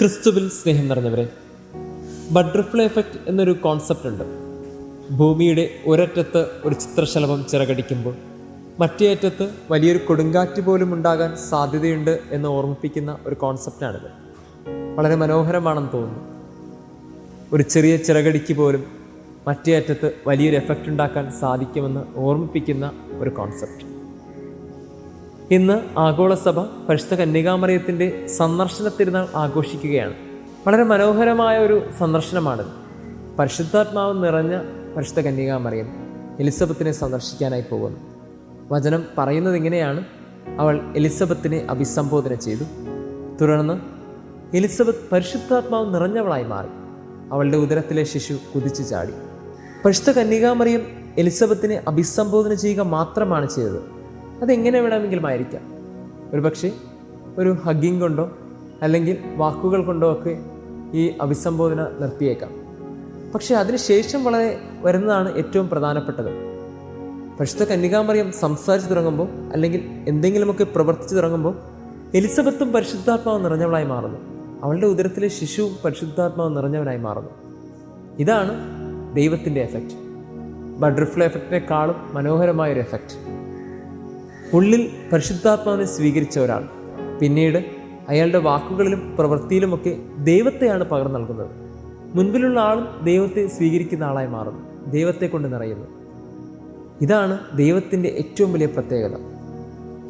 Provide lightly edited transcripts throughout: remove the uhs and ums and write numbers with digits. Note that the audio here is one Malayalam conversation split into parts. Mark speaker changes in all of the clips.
Speaker 1: ക്രിസ്തുവിൽ സ്നേഹം നിറഞ്ഞവരെ, ബട്ടർഫ്ലൈ എഫക്റ്റ് എന്നൊരു കോൺസെപ്റ്റ് ഉണ്ട്. ഭൂമിയുടെ ഒരറ്റത്ത് ഒരു ചിത്രശലഭം ചിറകടിക്കുമ്പോൾ മറ്റേ അറ്റത്ത് വലിയൊരു കൊടുങ്കാറ്റ് പോലും ഉണ്ടാകാൻ സാധ്യതയുണ്ട് എന്ന് ഓർമ്മിപ്പിക്കുന്ന ഒരു കോൺസെപ്റ്റാണിത്. വളരെ മനോഹരമാണെന്ന് തോന്നുന്നു. ഒരു ചെറിയ ചിറകടിക്ക് പോലും മറ്റേ അറ്റത്ത് വലിയൊരു എഫക്റ്റ് ഉണ്ടാക്കാൻ സാധിക്കുമെന്ന് ഓർമ്മിപ്പിക്കുന്ന ഒരു കോൺസെപ്റ്റ്. ഇന്ന് ആഗോളസഭ പരിശുദ്ധ കന്യകാമറിയത്തിൻ്റെ സന്ദർശന തിരുനാൾ ആഘോഷിക്കുകയാണ്. വളരെ മനോഹരമായ ഒരു സന്ദർശനമാണിത്. പരിശുദ്ധാത്മാവ് നിറഞ്ഞ പരിശുദ്ധ കന്യകാമറിയം എലിസബത്തിനെ സന്ദർശിക്കാനായി പോകുന്നു. വചനം പറയുന്നത് ഇങ്ങനെയാണ്: അവൾ എലിസബത്തിനെ അഭിസംബോധന ചെയ്തു. തുടർന്ന് എലിസബത്ത് പരിശുദ്ധാത്മാവ് നിറഞ്ഞവളായി മാറി. അവളുടെ ഉദരത്തിലെ ശിശു കുതിച്ചു ചാടി. പരിശുദ്ധ കന്യകാമറിയം എലിസബത്തിനെ അഭിസംബോധന ചെയ്യുക മാത്രമാണ് ചെയ്തത്. അതെങ്ങനെ വേണമെങ്കിലും ആയിരിക്കാം. ഒരുപക്ഷെ ഒരു ഹഗ്ഗിങ് കൊണ്ടോ അല്ലെങ്കിൽ വാക്കുകൾ കൊണ്ടോ ഒക്കെ ഈ അഭിസംബോധന നിർത്തിയേക്കാം. പക്ഷെ അതിനുശേഷം വളരെ വരുന്നതാണ് ഏറ്റവും പ്രധാനപ്പെട്ടത്. പരിശുദ്ധ കന്യകാമറിയം സംസാരിച്ചു തുടങ്ങുമ്പോൾ അല്ലെങ്കിൽ എന്തെങ്കിലുമൊക്കെ പ്രവർത്തിച്ചു തുടങ്ങുമ്പോൾ എലിസബത്തും പരിശുദ്ധാത്മാവ് നിറഞ്ഞവളായി മാറുന്നു. അവളുടെ ഉദരത്തിലെ ശിശുവും പരിശുദ്ധാത്മാവ് നിറഞ്ഞവനായി മാറുന്നു. ഇതാണ് ദൈവത്തിൻ്റെ എഫക്റ്റ്. ബട്ടർഫ്ലൈ എഫക്റ്റിനേക്കാളും മനോഹരമായൊരു എഫക്റ്റ്. ഉള്ളിൽ പരിശുദ്ധാത്മാവിനെ സ്വീകരിച്ച ഒരാൾ പിന്നീട് അയാളുടെ വാക്കുകളിലും പ്രവൃത്തിയിലുമൊക്കെ ദൈവത്തെയാണ് പകർന്നു നൽകുന്നത്. മുൻപിലുള്ള ആളും ദൈവത്തെ സ്വീകരിക്കുന്ന ആളായി മാറുന്നു, ദൈവത്തെ കൊണ്ട് നിറയുന്നു. ഇതാണ് ദൈവത്തിൻ്റെ ഏറ്റവും വലിയ പ്രത്യേകത.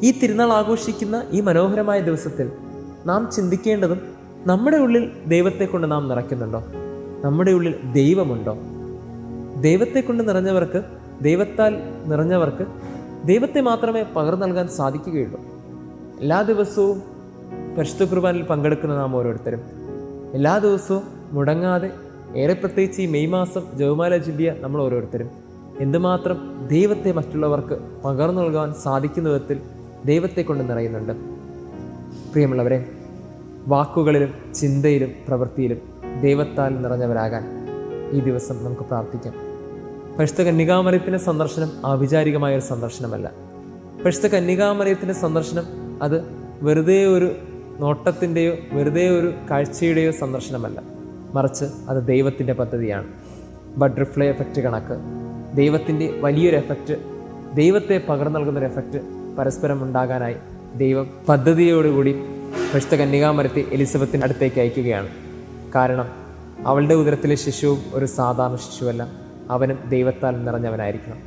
Speaker 1: ഈ തിരുനാൾ ആഘോഷിക്കുന്ന ഈ മനോഹരമായ ദിവസത്തിൽ നാം ചിന്തിക്കേണ്ടതും നമ്മുടെ ഉള്ളിൽ ദൈവത്തെ കൊണ്ട് നാം നിറയ്ക്കുന്നുണ്ടോ? നമ്മുടെ ഉള്ളിൽ ദൈവമുണ്ടോ? ദൈവത്തെ കൊണ്ട് നിറഞ്ഞവർക്ക്, ദൈവത്താൽ നിറഞ്ഞവർക്ക് ദൈവത്തെ മാത്രമേ പകർന്നു നൽകാൻ സാധിക്കുകയുള്ളൂ. എല്ലാ ദിവസവും പരിശുദ്ധ കുർബാനയിൽ പങ്കെടുക്കുന്ന നാം ഓരോരുത്തരും എല്ലാ ദിവസവും മുടങ്ങാതെ, ഏറെ പ്രത്യേകിച്ച് ഈ മെയ് മാസം ജപമാല ചൊല്ലിയ നമ്മൾ ഓരോരുത്തരും എന്തുമാത്രം ദൈവത്തെ മറ്റുള്ളവർക്ക് പകർന്നു നൽകാൻ സാധിക്കുന്ന വിധത്തിൽ ദൈവത്തെ കൊണ്ട് നിറയുന്നുണ്ട്. പ്രിയമുള്ളവരെ, വാക്കുകളിലും ചിന്തയിലും പ്രവൃത്തിയിലും ദൈവത്താൽ നിറഞ്ഞവരാകാൻ ഈ ദിവസം നമുക്ക് പ്രാർത്ഥിക്കാം. പരിശുദ്ധ കന്യകാമറിയത്തിൻ്റെ സന്ദർശനം ആഭിചാരികമായൊരു സന്ദർശനമല്ല. പരിശുദ്ധ കന്യകാമറിയത്തിൻ്റെ സന്ദർശനം അത് വെറുതെ ഒരു നോട്ടത്തിൻ്റെയോ വെറുതെ ഒരു കാഴ്ചയുടെയോ സന്ദർശനമല്ല, മറിച്ച് അത് ദൈവത്തിൻ്റെ പദ്ധതിയാണ്. ബട്ടർഫ്ലൈ എഫക്റ്റ് കണക്ക് ദൈവത്തിൻ്റെ വലിയൊരു എഫക്റ്റ്, ദൈവത്തെ പകർന്നു നൽകുന്നൊരു എഫക്റ്റ് പരസ്പരം ഉണ്ടാകാനായി ദൈവം പദ്ധതിയോടുകൂടി പരിശുദ്ധ കന്യകാമറിയത്തെ എലിസബത്തിൻ്റെ അടുത്തേക്ക് അയക്കുകയാണ്. കാരണം അവളുടെ ഉദരത്തിലെ ശിശുവും ഒരു സാധാരണ ശിശുവല്ല, അവനും ദൈവത്താൽ നിറഞ്ഞവനായിരിക്കണം.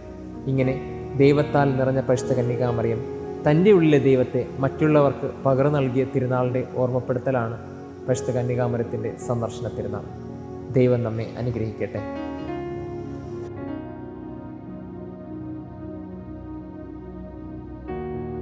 Speaker 1: ഇങ്ങനെ ദൈവത്താൽ നിറഞ്ഞ പരിശുദ്ധ കന്യകാമറിയം തൻ്റെ ഉള്ളിലെ ദൈവത്തെ മറ്റുള്ളവർക്ക് പകർന്നു നൽകിയ തിരുനാളിൻ്റെ ഓർമ്മപ്പെടുത്തലാണ് പരിശുദ്ധ കന്യകാമറിയത്തിൻ്റെ സന്ദർശന തിരുനാൾ. ദൈവം നമ്മെ അനുഗ്രഹിക്കട്ടെ.